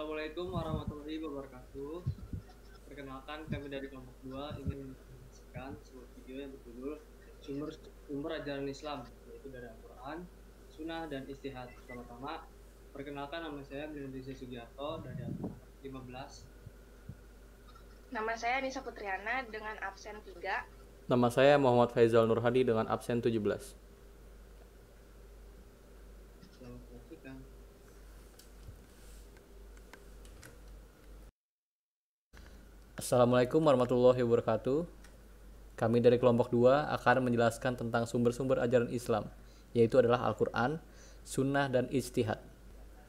Assalamualaikum warahmatullahi wabarakatuh. Perkenalkan, kami dari kelompok 2 ingin menyaksikan sebuah video yang berjudul sumber ajaran Islam, yaitu dari Al-Quran, Sunnah, dan Ijtihad. Pertama-tama, perkenalkan, nama saya Brindisi Sugiarto dari angkatan 15. Nama saya Nisa Putriana dengan absen 3. Nama saya Muhammad Faizal Nurhadi dengan absen 17. Selamat menyaksikan. Assalamualaikum warahmatullahi wabarakatuh. Kami dari kelompok 2 akan menjelaskan tentang sumber-sumber ajaran Islam, yaitu adalah Al-Quran, Sunnah, dan Ijtihad.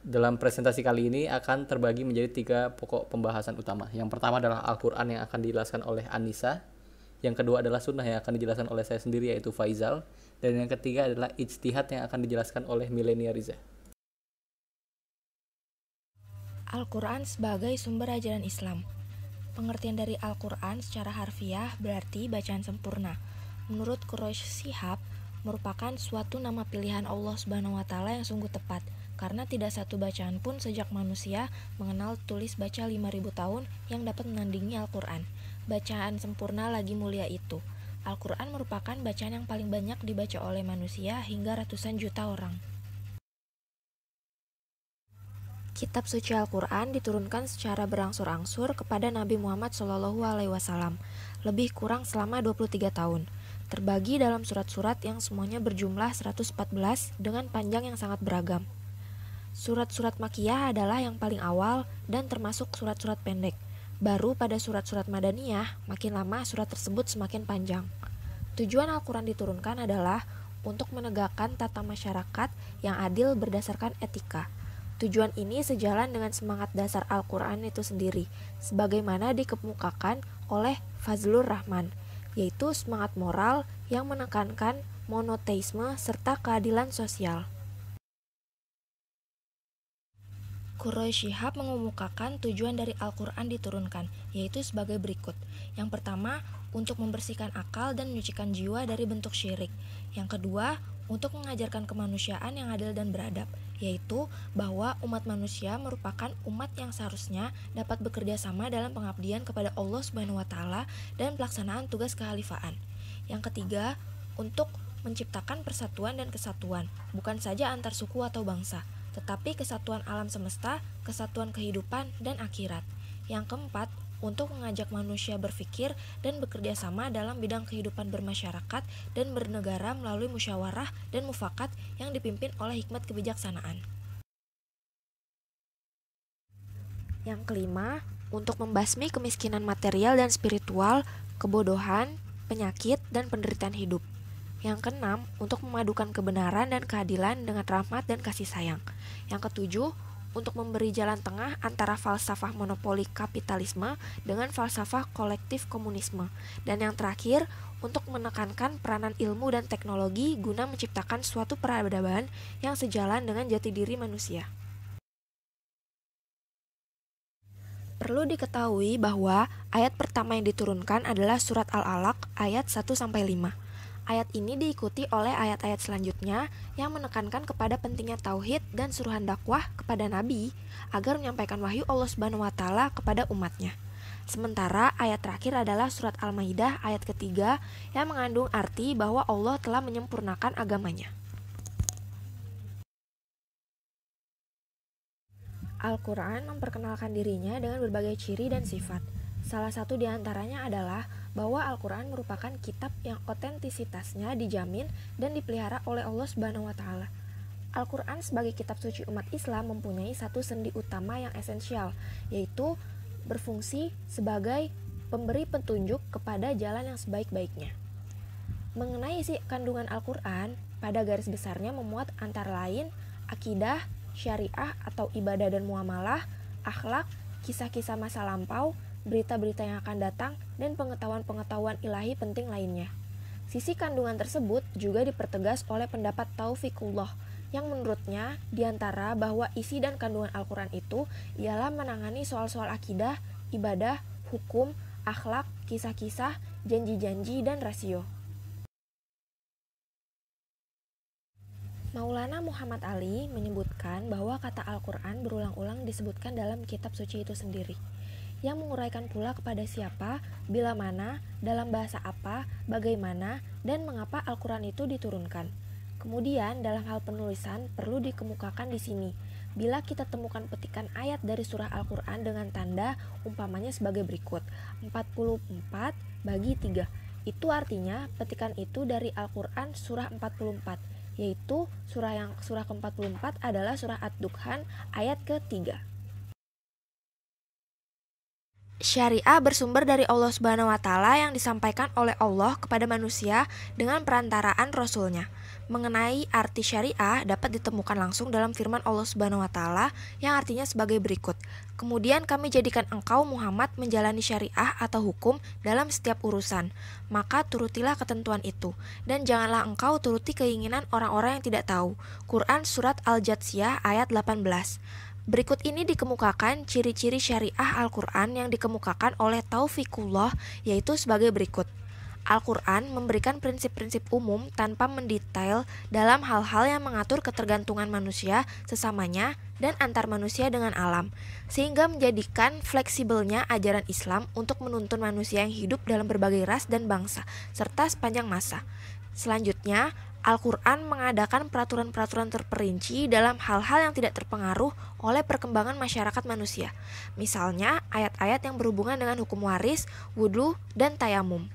Dalam presentasi kali ini akan terbagi menjadi 3 pokok pembahasan utama. Yang pertama adalah Al-Quran yang akan dijelaskan oleh Anissa. Yang kedua adalah Sunnah yang akan dijelaskan oleh saya sendiri, yaitu Faizal. Dan yang ketiga adalah Ijtihad yang akan dijelaskan oleh Milenia Riza. Al-Quran sebagai sumber ajaran Islam. Pengertian dari Al-Quran secara harfiah berarti bacaan sempurna. Menurut Quraisy Shihab, merupakan suatu nama pilihan Allah Subhanahu wa Ta'ala yang sungguh tepat, karena tidak satu bacaan pun sejak manusia mengenal tulis baca 5.000 tahun yang dapat menandingi Al-Quran. Bacaan sempurna lagi mulia itu. Al-Quran merupakan bacaan yang paling banyak dibaca oleh manusia hingga ratusan juta orang. Kitab suci Al-Quran diturunkan secara berangsur-angsur kepada Nabi Muhammad SAW, lebih kurang selama 23 tahun, terbagi dalam surat-surat yang semuanya berjumlah 114 dengan panjang yang sangat beragam. Surat-surat Makkiyah adalah yang paling awal dan termasuk surat-surat pendek. Baru pada surat-surat Madaniyah, makin lama surat tersebut semakin panjang. Tujuan Al-Quran diturunkan adalah untuk menegakkan tata masyarakat yang adil berdasarkan etika. Tujuan ini sejalan dengan semangat dasar Al-Quran itu sendiri, sebagaimana dikemukakan oleh Fazlur Rahman, yaitu semangat moral yang menekankan monoteisme serta keadilan sosial. Quraisy Shihab mengemukakan tujuan dari Al-Quran diturunkan, yaitu sebagai berikut. Yang pertama, untuk membersihkan akal dan menyucikan jiwa dari bentuk syirik. Yang kedua, untuk mengajarkan kemanusiaan yang adil dan beradab, yaitu bahwa umat manusia merupakan umat yang seharusnya dapat bekerja sama dalam pengabdian kepada Allah Subhanahu wa Ta'ala dan pelaksanaan tugas kehalifaan. Yang ketiga, untuk menciptakan persatuan dan kesatuan, bukan saja antar suku atau bangsa, tetapi kesatuan alam semesta, kesatuan kehidupan, dan akhirat. Yang keempat, untuk mengajak manusia berpikir dan bekerja sama dalam bidang kehidupan bermasyarakat dan bernegara melalui musyawarah dan mufakat yang dipimpin oleh hikmat kebijaksanaan. Yang kelima, untuk membasmi kemiskinan material dan spiritual, kebodohan, penyakit, dan penderitaan hidup. Yang keenam, untuk memadukan kebenaran dan keadilan dengan rahmat dan kasih sayang. Yang ketujuh, untuk memberi jalan tengah antara falsafah monopoli kapitalisme dengan falsafah kolektif komunisme. Dan yang terakhir, untuk menekankan peranan ilmu dan teknologi guna menciptakan suatu peradaban yang sejalan dengan jati diri manusia. Perlu diketahui bahwa ayat pertama yang diturunkan adalah surat Al-Alaq ayat 1-5. Ayat ini diikuti oleh ayat-ayat selanjutnya yang menekankan kepada pentingnya tauhid dan suruhan dakwah kepada Nabi agar menyampaikan wahyu Allah Subhanahu wa Ta'ala kepada umatnya. Sementara ayat terakhir adalah surat Al-Maidah ayat ketiga yang mengandung arti bahwa Allah telah menyempurnakan agamanya. Al-Quran memperkenalkan dirinya dengan berbagai ciri dan sifat. Salah satu di antaranya adalah bahwa Al-Quran merupakan kitab yang otentisitasnya dijamin dan dipelihara oleh Allah Subhanahu wa Ta'ala. Al-Quran sebagai kitab suci umat Islam mempunyai satu sendi utama yang esensial, yaitu berfungsi sebagai pemberi petunjuk kepada jalan yang sebaik-baiknya. Mengenai isi kandungan Al-Quran, pada garis besarnya memuat antara lain akidah, syariah atau ibadah dan muamalah, akhlak, kisah-kisah masa lampau, berita-berita yang akan datang, dan pengetahuan-pengetahuan ilahi penting lainnya. Sisi kandungan tersebut juga dipertegas oleh pendapat Taufiqullah, yang menurutnya diantara bahwa isi dan kandungan Al-Quran itu ialah menangani soal-soal akidah, ibadah, hukum, akhlak, kisah-kisah, janji-janji, dan rasio. Maulana Muhammad Ali menyebutkan bahwa kata Al-Quran berulang-ulang disebutkan dalam kitab suci itu sendiri, yang menguraikan pula kepada siapa, bila mana, dalam bahasa apa, bagaimana, dan mengapa Al-Quran itu diturunkan. Kemudian dalam hal penulisan perlu dikemukakan di sini, bila kita temukan petikan ayat dari surah Al-Quran dengan tanda umpamanya sebagai berikut, 44 bagi 3. Itu artinya petikan itu dari Al-Quran surah 44, yaitu surah ke-44 adalah surah Ad-Dukhan ayat ke-3. Syariah bersumber dari Allah Subhanahu wa Ta'ala yang disampaikan oleh Allah kepada manusia dengan perantaraan Rasul-Nya. Mengenai arti syariah dapat ditemukan langsung dalam firman Allah Subhanahu wa Ta'ala yang artinya sebagai berikut. Kemudian kami jadikan engkau Muhammad menjalani syariah atau hukum dalam setiap urusan, maka turutilah ketentuan itu, dan janganlah engkau turuti keinginan orang-orang yang tidak tahu. Quran Surat Al-Jathiyah ayat 18. Berikut ini dikemukakan ciri-ciri syariah Al-Quran yang dikemukakan oleh Taufikullah, yaitu sebagai berikut. Al-Quran memberikan prinsip-prinsip umum tanpa mendetail dalam hal-hal yang mengatur ketergantungan manusia sesamanya dan antar manusia dengan alam, sehingga menjadikan fleksibelnya ajaran Islam untuk menuntun manusia yang hidup dalam berbagai ras dan bangsa, serta sepanjang masa. Selanjutnya, Al-Quran mengadakan peraturan-peraturan terperinci dalam hal-hal yang tidak terpengaruh oleh perkembangan masyarakat manusia. Misalnya, ayat-ayat yang berhubungan dengan hukum waris, wudhu, dan tayamum.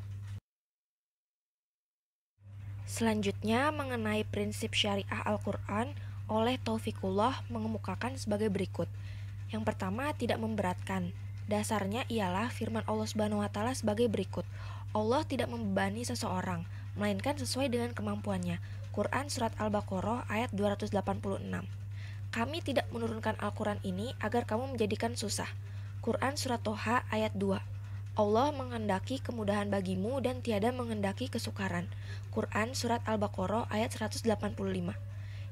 Selanjutnya, mengenai prinsip syariah Al-Quran oleh Taufikullah mengemukakan sebagai berikut. Yang pertama, tidak memberatkan. Dasarnya ialah firman Allah Subhanahu wa Ta'ala sebagai berikut. Allah tidak membebani seseorang, melainkan sesuai dengan kemampuannya. Quran Surat Al-Baqarah ayat 286. Kami tidak menurunkan Al-Quran ini agar kamu menjadikan susah. Quran Surat Toha ayat 2. Allah menghendaki kemudahan bagimu dan tiada menghendaki kesukaran. Quran Surat Al-Baqarah ayat 185.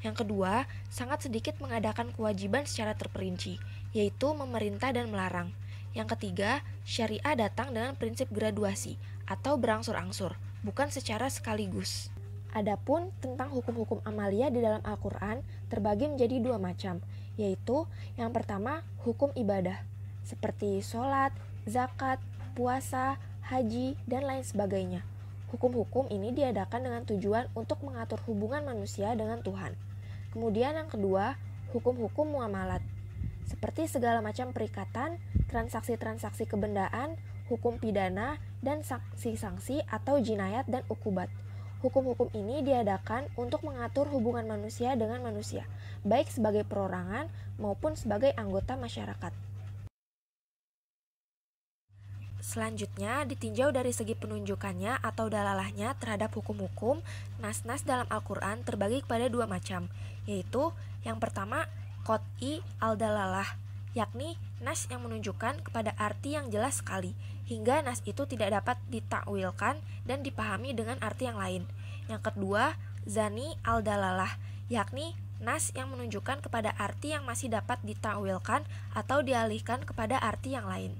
Yang kedua, sangat sedikit mengadakan kewajiban secara terperinci, yaitu memerintah dan melarang. Yang ketiga, syariah datang dengan prinsip graduasi atau berangsur-angsur, bukan secara sekaligus. Adapun tentang hukum-hukum amalia di dalam Al-Quran terbagi menjadi dua macam, yaitu yang pertama hukum ibadah, seperti sholat, zakat, puasa, haji, dan lain sebagainya. Hukum-hukum ini diadakan dengan tujuan untuk mengatur hubungan manusia dengan Tuhan. Kemudian yang kedua, hukum-hukum muamalat, seperti segala macam perikatan, transaksi-transaksi kebendaan, hukum pidana, dan sanksi-sanksi atau jinayat dan ukubat. Hukum-hukum ini diadakan untuk mengatur hubungan manusia dengan manusia, baik sebagai perorangan maupun sebagai anggota masyarakat. Selanjutnya, ditinjau dari segi penunjukannya atau dalalahnya terhadap hukum-hukum, nas-nas dalam Al-Quran terbagi kepada dua macam, yaitu yang pertama, qot'i al-dalalah, yakni nas yang menunjukkan kepada arti yang jelas sekali, hingga nas itu tidak dapat ditakwilkan dan dipahami dengan arti yang lain. Yang kedua, zani al-dalalah, yakni nas yang menunjukkan kepada arti yang masih dapat ditakwilkan atau dialihkan kepada arti yang lain.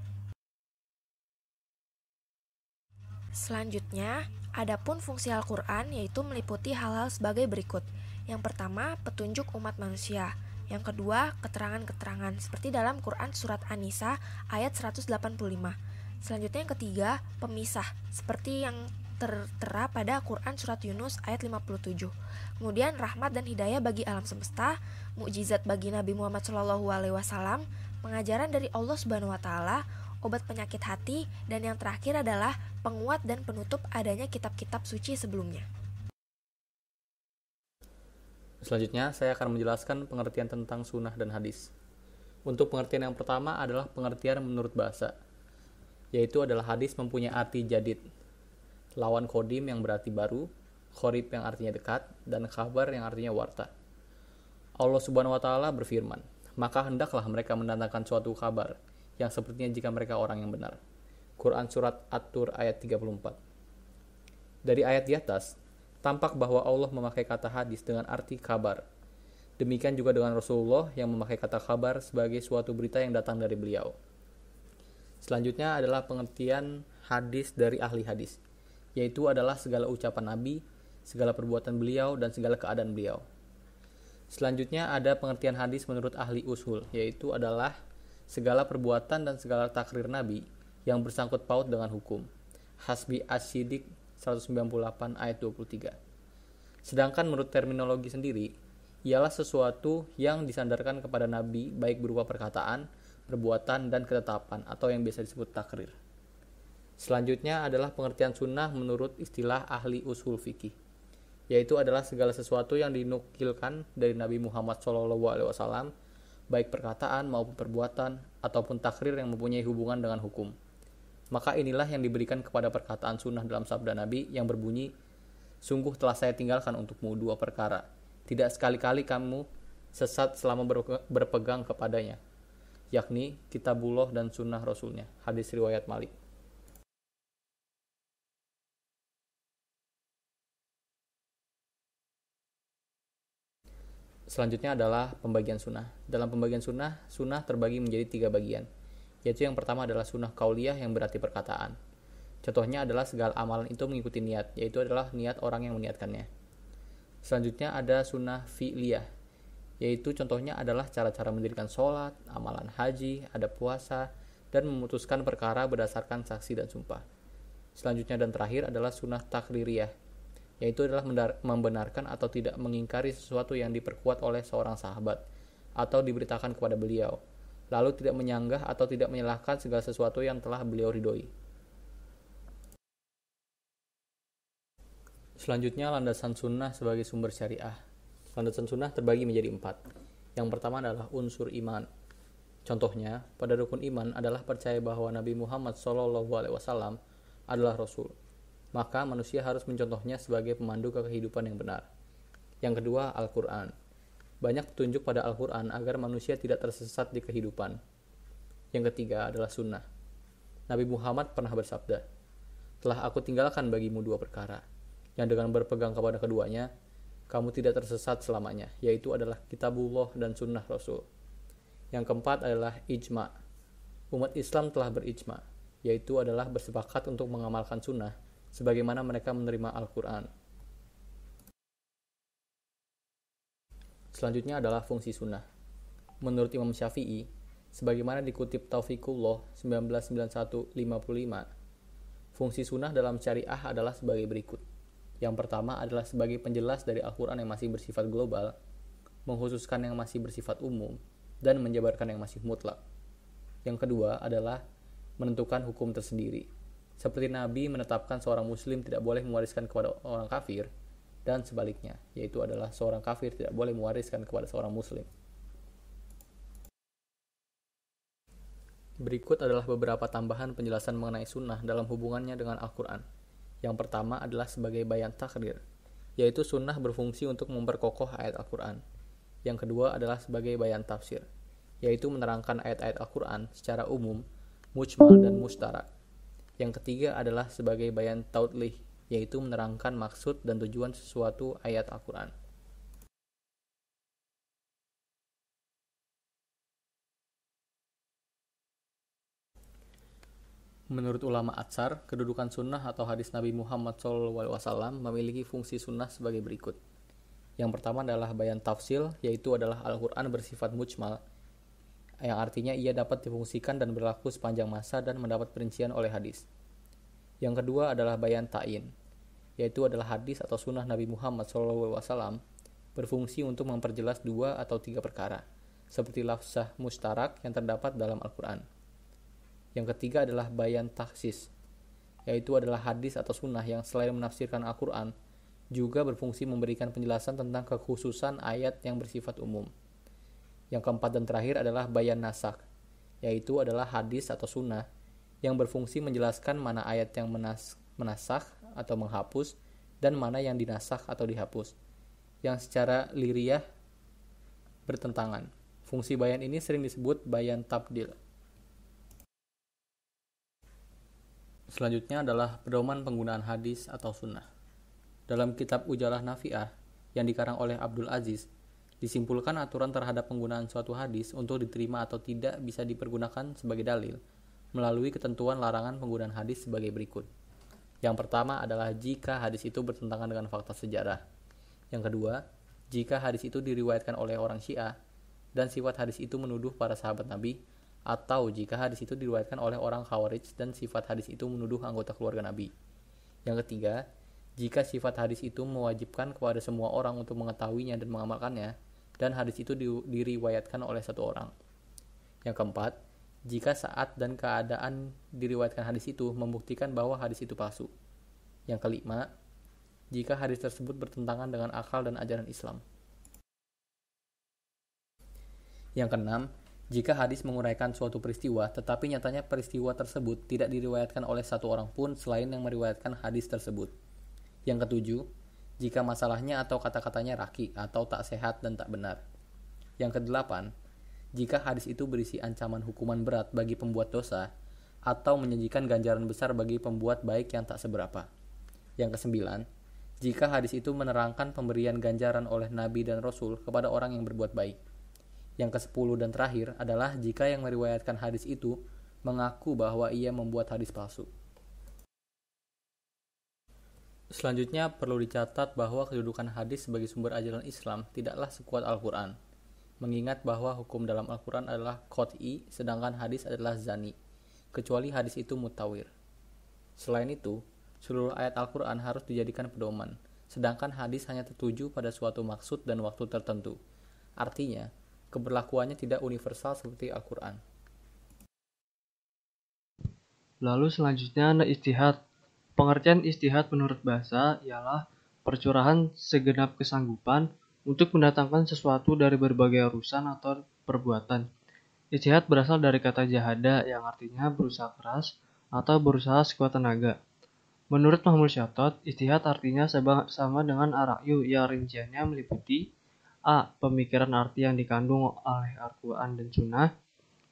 Selanjutnya, adapun fungsi Al-Quran yaitu meliputi hal-hal sebagai berikut. Yang pertama, petunjuk umat manusia. Yang kedua, keterangan-keterangan seperti dalam Quran Surat An-Nisa ayat 185. Selanjutnya yang ketiga, pemisah seperti yang tertera pada Quran Surat Yunus ayat 57. Kemudian rahmat dan hidayah bagi alam semesta, mukjizat bagi Nabi Muhammad SAW, pengajaran dari Allah Subhanahu wa Ta'ala, obat penyakit hati, dan yang terakhir adalah penguat dan penutup adanya kitab-kitab suci sebelumnya. Selanjutnya, saya akan menjelaskan pengertian tentang sunnah dan hadis. Untuk pengertian yang pertama adalah pengertian menurut bahasa, yaitu adalah hadis mempunyai arti jadid, lawan kodim yang berarti baru, khorib yang artinya dekat, dan khabar yang artinya warta. Allah Subhanahu wa Ta'ala berfirman, maka hendaklah mereka mendatangkan suatu kabar yang sepertinya jika mereka orang yang benar. Quran Surat At-Tur ayat 34. Dari ayat di atas, tampak bahwa Allah memakai kata hadis dengan arti kabar. Demikian juga dengan Rasulullah yang memakai kata kabar sebagai suatu berita yang datang dari beliau. Selanjutnya adalah pengertian hadis dari ahli hadis, yaitu adalah segala ucapan Nabi, segala perbuatan beliau, dan segala keadaan beliau. Selanjutnya ada pengertian hadis menurut ahli usul, yaitu adalah segala perbuatan dan segala takrir Nabi yang bersangkut paut dengan hukum. Hasbi As-Siddiq 198 ayat 23. Sedangkan menurut terminologi sendiri, ialah sesuatu yang disandarkan kepada Nabi baik berupa perkataan, perbuatan, dan ketetapan atau yang biasa disebut takrir. Selanjutnya adalah pengertian sunnah menurut istilah ahli usul fikih, yaitu adalah segala sesuatu yang dinukilkan dari Nabi Muhammad SAW, baik perkataan maupun perbuatan, ataupun takrir yang mempunyai hubungan dengan hukum. Maka inilah yang diberikan kepada perkataan sunnah dalam sabda Nabi yang berbunyi, sungguh telah saya tinggalkan untukmu dua perkara, tidak sekali-kali kamu sesat selama berpegang kepadanya, yakni kitabullah dan sunnah rasulnya. Hadis riwayat Malik. Selanjutnya adalah pembagian sunnah. Dalam pembagian sunnah terbagi menjadi 3 bagian, yaitu yang pertama adalah sunnah qauliyah yang berarti perkataan. Contohnya adalah segala amalan itu mengikuti niat, yaitu adalah niat orang yang meniatkannya. Selanjutnya ada sunnah fi'liyah, yaitu contohnya adalah cara-cara mendirikan sholat, amalan haji, adab puasa, dan memutuskan perkara berdasarkan saksi dan sumpah. Selanjutnya dan terakhir adalah sunnah takririyah, yaitu adalah membenarkan atau tidak mengingkari sesuatu yang diperkuat oleh seorang sahabat atau diberitakan kepada beliau, lalu tidak menyanggah atau tidak menyalahkan segala sesuatu yang telah beliau ridhoi. Selanjutnya landasan sunnah sebagai sumber syariah. Landasan sunnah terbagi menjadi 4. Yang pertama adalah unsur iman. Contohnya, pada rukun iman adalah percaya bahwa Nabi Muhammad SAW adalah Rasul. Maka manusia harus mencontohnya sebagai pemandu ke kehidupan yang benar. Yang kedua, Al-Quran. Banyak petunjuk pada Al-Quran agar manusia tidak tersesat di kehidupan. Yang ketiga adalah sunnah. Nabi Muhammad pernah bersabda, telah aku tinggalkan bagimu 2 perkara, yang dengan berpegang kepada keduanya, kamu tidak tersesat selamanya, yaitu adalah kitabullah dan sunnah Rasul. Yang keempat adalah ijma. Umat Islam telah berijma, yaitu adalah bersepakat untuk mengamalkan sunnah, sebagaimana mereka menerima Al-Quran. Selanjutnya adalah fungsi sunnah. Menurut Imam Syafi'i, sebagaimana dikutip Taufiqullah 1991-55, fungsi sunnah dalam syariah adalah sebagai berikut. Yang pertama adalah sebagai penjelas dari Al-Quran yang masih bersifat global, mengkhususkan yang masih bersifat umum, dan menjabarkan yang masih mutlak. Yang kedua adalah menentukan hukum tersendiri, seperti Nabi menetapkan seorang muslim tidak boleh mewariskan kepada orang kafir, dan sebaliknya, yaitu adalah seorang kafir tidak boleh mewariskan kepada seorang muslim. Berikut adalah beberapa tambahan penjelasan mengenai sunnah dalam hubungannya dengan Al-Quran. Yang pertama adalah sebagai bayan takrir, yaitu sunnah berfungsi untuk memperkokoh ayat Al-Quran. Yang kedua adalah sebagai bayan tafsir, yaitu menerangkan ayat-ayat Al-Quran secara umum, mujmal dan mustarak. Yang ketiga adalah sebagai bayan taudlih, yaitu menerangkan maksud dan tujuan sesuatu ayat Al-Quran. Menurut ulama Atsar, kedudukan sunnah atau hadis Nabi Muhammad SAW memiliki fungsi sunnah sebagai berikut. Yang pertama adalah bayan tafsil, yaitu adalah Al-Quran bersifat mujmal, yang artinya ia dapat difungsikan dan berlaku sepanjang masa dan mendapat perincian oleh hadis. Yang kedua adalah bayan ta'in, yaitu adalah hadis atau sunnah Nabi Muhammad SAW berfungsi untuk memperjelas 2 atau 3 perkara, seperti lafzah mustarak yang terdapat dalam Al-Quran. Yang ketiga adalah bayan taksis, yaitu adalah hadis atau sunnah yang selain menafsirkan Al-Quran, juga berfungsi memberikan penjelasan tentang kekhususan ayat yang bersifat umum. Yang keempat dan terakhir adalah bayan nasak, yaitu adalah hadis atau sunnah yang berfungsi menjelaskan mana ayat yang menasakh atau menghapus dan mana yang dinasakh atau dihapus, yang secara liriyah bertentangan. Fungsi bayan ini sering disebut bayan tabdil. Selanjutnya adalah pedoman penggunaan hadis atau sunnah. Dalam kitab Ujalah Nafi'ah yang dikarang oleh Abdul Aziz, disimpulkan aturan terhadap penggunaan suatu hadis untuk diterima atau tidak bisa dipergunakan sebagai dalil melalui ketentuan larangan penggunaan hadis sebagai berikut. Yang pertama adalah jika hadis itu bertentangan dengan fakta sejarah. Yang kedua, jika hadis itu diriwayatkan oleh orang Syiah dan sifat hadis itu menuduh para sahabat Nabi, atau jika hadis itu diriwayatkan oleh orang Khawarij dan sifat hadis itu menuduh anggota keluarga Nabi. Yang ketiga, jika sifat hadis itu mewajibkan kepada semua orang untuk mengetahuinya dan mengamalkannya, dan hadis itu diriwayatkan oleh satu orang. Yang keempat, jika saat dan keadaan diriwayatkan hadis itu membuktikan bahwa hadis itu palsu. Yang kelima, jika hadis tersebut bertentangan dengan akal dan ajaran Islam. Yang keenam, jika hadis menguraikan suatu peristiwa, tetapi nyatanya peristiwa tersebut tidak diriwayatkan oleh satu orang pun selain yang meriwayatkan hadis tersebut. Yang ketujuh, jika masalahnya atau kata-katanya raki atau tak sehat dan tak benar. Yang kedelapan, jika hadis itu berisi ancaman hukuman berat bagi pembuat dosa atau menjanjikan ganjaran besar bagi pembuat baik yang tak seberapa. Yang kesembilan, jika hadis itu menerangkan pemberian ganjaran oleh Nabi dan Rasul kepada orang yang berbuat baik. Yang ke-10 dan terakhir adalah jika yang meriwayatkan hadis itu mengaku bahwa ia membuat hadis palsu. Selanjutnya perlu dicatat bahwa kedudukan hadis sebagai sumber ajaran Islam tidaklah sekuat Al-Quran, mengingat bahwa hukum dalam Al-Quran adalah qat'i, sedangkan hadis adalah zani, kecuali hadis itu mutawir. Selain itu, seluruh ayat Al-Quran harus dijadikan pedoman, sedangkan hadis hanya tertuju pada suatu maksud dan waktu tertentu. Artinya, keberlakuannya tidak universal seperti Al-Quran. Lalu selanjutnya ada ijtihad. Pengertian ijtihad menurut bahasa ialah percurahan segenap kesanggupan untuk mendatangkan sesuatu dari berbagai urusan atau perbuatan. Ijtihad berasal dari kata jahada yang artinya berusaha keras atau berusaha sekuat tenaga. Menurut Mahmud Syatot, ijtihad artinya sama dengan ar-ra'yu yang rinciannya meliputi A. Pemikiran arti yang dikandung oleh Al-Quran dan Sunnah.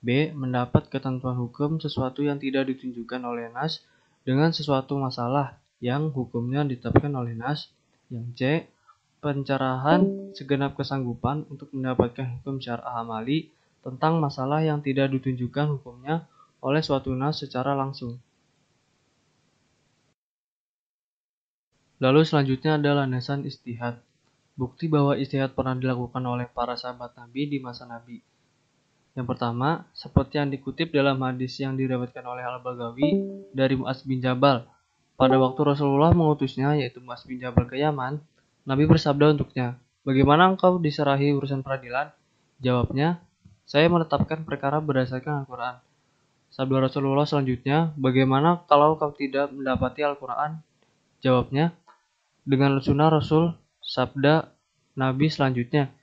B. Mendapat ketentuan hukum sesuatu yang tidak ditunjukkan oleh Nas dengan sesuatu masalah yang hukumnya ditetapkan oleh Nas. Yang C. Pencerahan segenap kesanggupan untuk mendapatkan hukum syar'a amali tentang masalah yang tidak ditunjukkan hukumnya oleh suatu Nas secara langsung. Lalu selanjutnya adalah landasan ijtihad. Bukti bahwa ijtihad pernah dilakukan oleh para sahabat Nabi di masa Nabi. Yang pertama, seperti yang dikutip dalam hadis yang diriwayatkan oleh Al-Baghawi dari Mu'adz bin Jabal. Pada waktu Rasulullah mengutusnya, yaitu Mu'adz bin Jabal ke Yaman, Nabi bersabda untuknya, "Bagaimana engkau diserahi urusan peradilan?" Jawabnya, "Saya menetapkan perkara berdasarkan Al-Quran." Sabda Rasulullah selanjutnya, "Bagaimana kalau kau tidak mendapati Al-Quran?" Jawabnya, "Dengan sunnah Rasul." Sabda Nabi selanjutnya,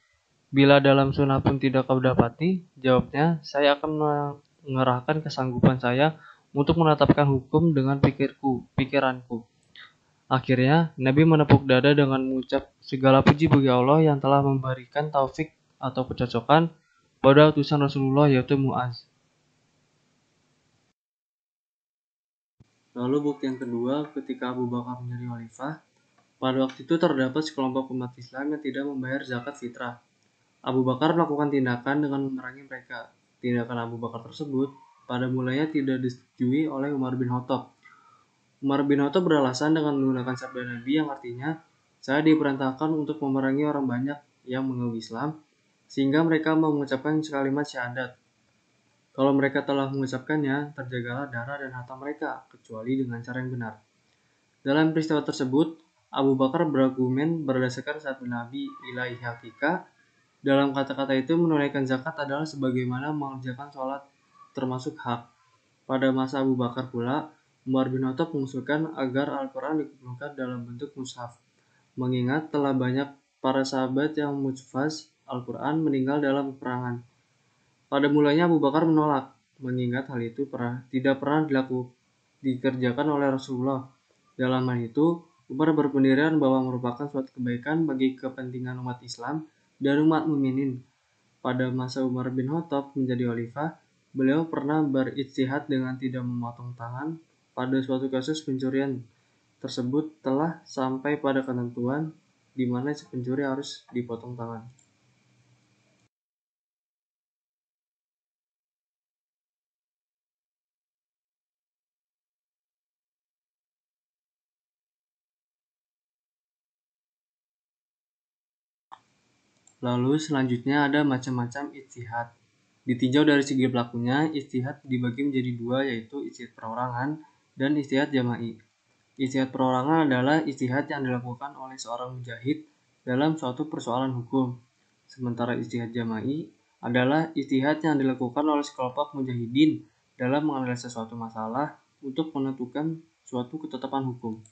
"Bila dalam sunnah pun tidak kau dapati," jawabnya, "saya akan mengerahkan kesanggupan saya untuk menetapkan hukum dengan pikiranku." Akhirnya, Nabi menepuk dada dengan mengucap, "Segala puji bagi Allah yang telah memberikan taufik atau kecocokan pada utusan Rasulullah yaitu Mu'adz." Lalu bukti yang kedua, ketika Abu Bakar menjadi khalifah, pada waktu itu terdapat sekelompok umat Islam yang tidak membayar zakat fitrah. Abu Bakar melakukan tindakan dengan memerangi mereka. Tindakan Abu Bakar tersebut pada mulanya tidak disetujui oleh Umar bin Khattab. Umar bin Khattab beralasan dengan menggunakan sabda Nabi yang artinya, "Saya diperintahkan untuk memerangi orang banyak yang mengaku Islam, sehingga mereka mau mengucapkan kalimat syahadat. Kalau mereka telah mengucapkannya, terjagalah darah dan harta mereka, kecuali dengan cara yang benar." Dalam peristiwa tersebut, Abu Bakar berargumen berdasarkan sabda Nabi ilahi hakika. Dalam kata-kata itu, menunaikan zakat adalah sebagaimana mengerjakan sholat termasuk hak. Pada masa Abu Bakar pula, Umar bin Khattab mengusulkan agar Al-Quran dikumpulkan dalam bentuk mushaf, mengingat telah banyak para sahabat yang muhafaz Al-Quran meninggal dalam peperangan. Pada mulanya Abu Bakar menolak, mengingat hal itu tidak pernah dikerjakan oleh Rasulullah. Dalam hal itu, Umar berpendirian bahwa merupakan suatu kebaikan bagi kepentingan umat Islam dan umat mukminin. Pada masa Umar bin Khattab menjadi khalifah, beliau pernah berijtihad dengan tidak memotong tangan pada suatu kasus pencurian tersebut telah sampai pada ketentuan di mana si pencuri harus dipotong tangan. Lalu selanjutnya ada macam-macam ijtihad. Ditinjau dari segi pelakunya, ijtihad dibagi menjadi dua, yaitu ijtihad perorangan dan ijtihad jama'i. Ijtihad perorangan adalah ijtihad yang dilakukan oleh seorang mujahid dalam suatu persoalan hukum. Sementara ijtihad jama'i adalah ijtihad yang dilakukan oleh sekelompok mujahidin dalam menganalisis suatu masalah untuk menentukan suatu ketetapan hukum.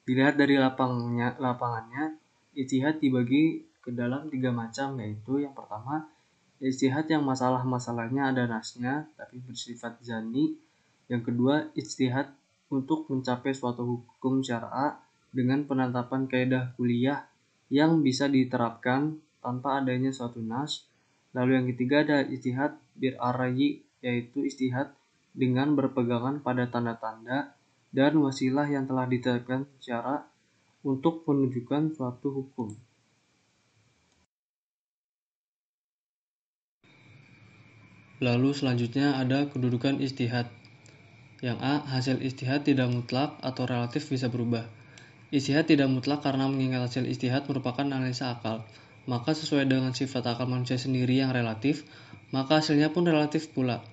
Dilihat dari lapangannya, ijtihad dibagi ke dalam 3 macam, yaitu yang pertama, ijtihad yang masalah-masalahnya ada nasnya tapi bersifat zanni. Yang kedua, ijtihad untuk mencapai suatu hukum syar'a dengan penetapan kaidah kuliah yang bisa diterapkan tanpa adanya suatu nas. Lalu yang ketiga ada ijtihad bir ar-ra'yi, yaitu ijtihad dengan berpegangan pada tanda-tanda dan wasilah yang telah ditetapkan secara untuk menunjukkan suatu hukum. Lalu selanjutnya ada kedudukan ijtihad. Yang A, hasil ijtihad tidak mutlak atau relatif bisa berubah. Ijtihad tidak mutlak karena mengingat hasil ijtihad merupakan analisa akal. Maka sesuai dengan sifat akal manusia sendiri yang relatif, maka hasilnya pun relatif pula.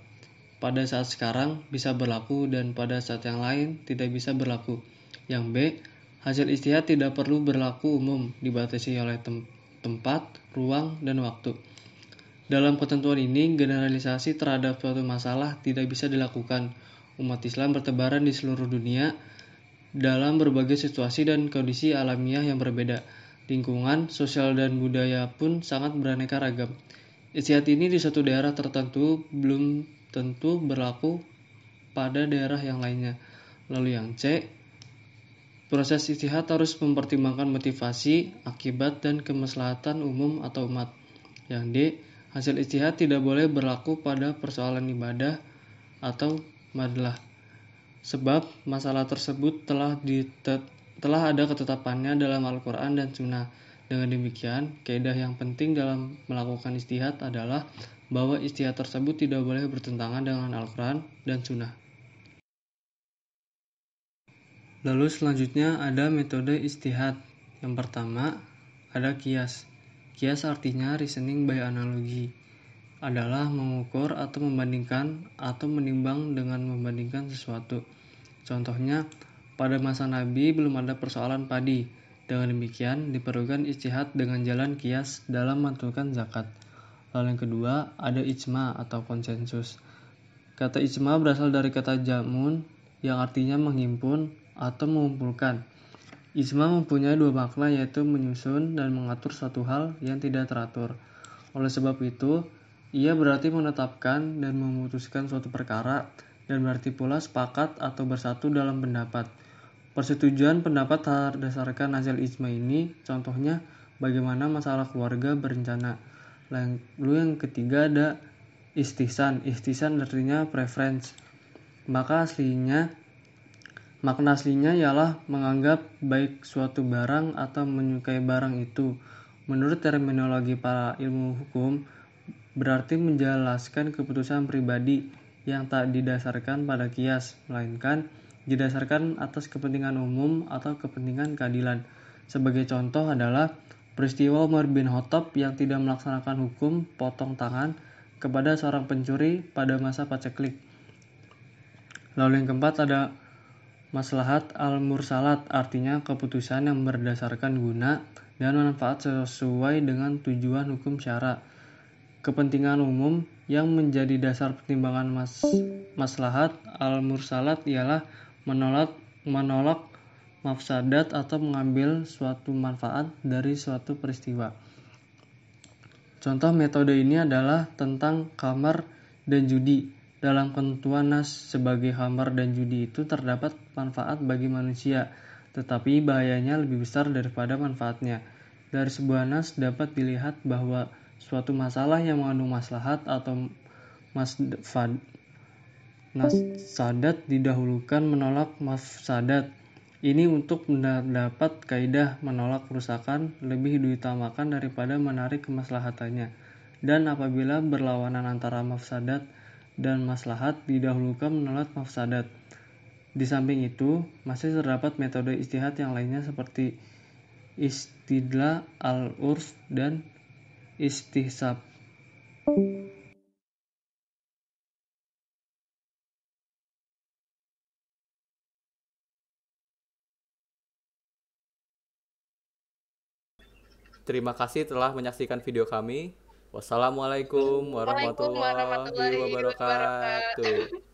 Pada saat sekarang bisa berlaku dan pada saat yang lain tidak bisa berlaku. Yang B, hasil ijtihad tidak perlu berlaku umum, dibatasi oleh tempat, ruang, dan waktu. Dalam ketentuan ini, generalisasi terhadap suatu masalah tidak bisa dilakukan. Umat Islam bertebaran di seluruh dunia dalam berbagai situasi dan kondisi alamiah yang berbeda. Lingkungan, sosial, dan budaya pun sangat beraneka ragam. Ijtihad ini di suatu daerah tertentu belum tentu berlaku pada daerah yang lainnya. Lalu yang C, proses ijtihad harus mempertimbangkan motivasi, akibat, dan kemaslahatan umum atau umat. Yang D, hasil ijtihad tidak boleh berlaku pada persoalan ibadah atau madlah, sebab masalah tersebut telah ada ketetapannya dalam Al-Quran dan Sunnah. Dengan demikian, kaidah yang penting dalam melakukan ijtihad adalah bahwa ijtihad tersebut tidak boleh bertentangan dengan Al-Quran dan Sunnah. Lalu selanjutnya ada metode ijtihad. Yang pertama ada qiyas. Qiyas artinya reasoning by analogy, adalah mengukur atau membandingkan atau menimbang dengan membandingkan sesuatu. Contohnya, pada masa Nabi belum ada persoalan padi. Dengan demikian, diperlukan ijtihad dengan jalan qiyas dalam menentukan zakat. Lalu yang kedua, ada ijma atau konsensus. Kata ijma berasal dari kata jamun yang artinya menghimpun atau mengumpulkan. Ijma mempunyai dua makna, yaitu menyusun dan mengatur suatu hal yang tidak teratur. Oleh sebab itu, ia berarti menetapkan dan memutuskan suatu perkara, dan berarti pula sepakat atau bersatu dalam pendapat. Persetujuan pendapat berdasarkan hasil ijma ini, contohnya bagaimana masalah keluarga berencana. Lalu yang ketiga ada istihsan. Istihsan artinya preference. Makna aslinya ialah menganggap baik suatu barang atau menyukai barang itu. Menurut terminologi para ilmu hukum, berarti menjelaskan keputusan pribadi yang tak didasarkan pada qiyas, melainkan didasarkan atas kepentingan umum atau kepentingan keadilan. Sebagai contoh adalah peristiwa Umar bin Khattab yang tidak melaksanakan hukum potong tangan kepada seorang pencuri pada masa paceklik. Lalu yang keempat ada maslahat al-mursalat, artinya keputusan yang berdasarkan guna dan manfaat sesuai dengan tujuan hukum syara. Kepentingan umum yang menjadi dasar pertimbangan maslahat al-mursalat ialah menolak mafsadat atau mengambil suatu manfaat dari suatu peristiwa. Contoh metode ini adalah tentang khamar dan judi. Dalam ketentuan nas sebagai khamar dan judi itu terdapat manfaat bagi manusia, tetapi bahayanya lebih besar daripada manfaatnya. Dari sebuah nas dapat dilihat bahwa suatu masalah yang mengandung maslahat atau mafsadat didahulukan menolak mafsadat. Ini untuk mendapat kaidah menolak kerusakan lebih diutamakan daripada menarik kemaslahatannya. Dan apabila berlawanan antara mafsadat dan maslahat, didahulukan menolak mafsadat. Di samping itu, masih terdapat metode ijtihad yang lainnya seperti istidlal al-urf dan Istihsab. Terima kasih telah menyaksikan video kami. Wassalamualaikum Waalaikumsalam warahmatullahi warahmatullahi wabarakatuh. wabarakatuh.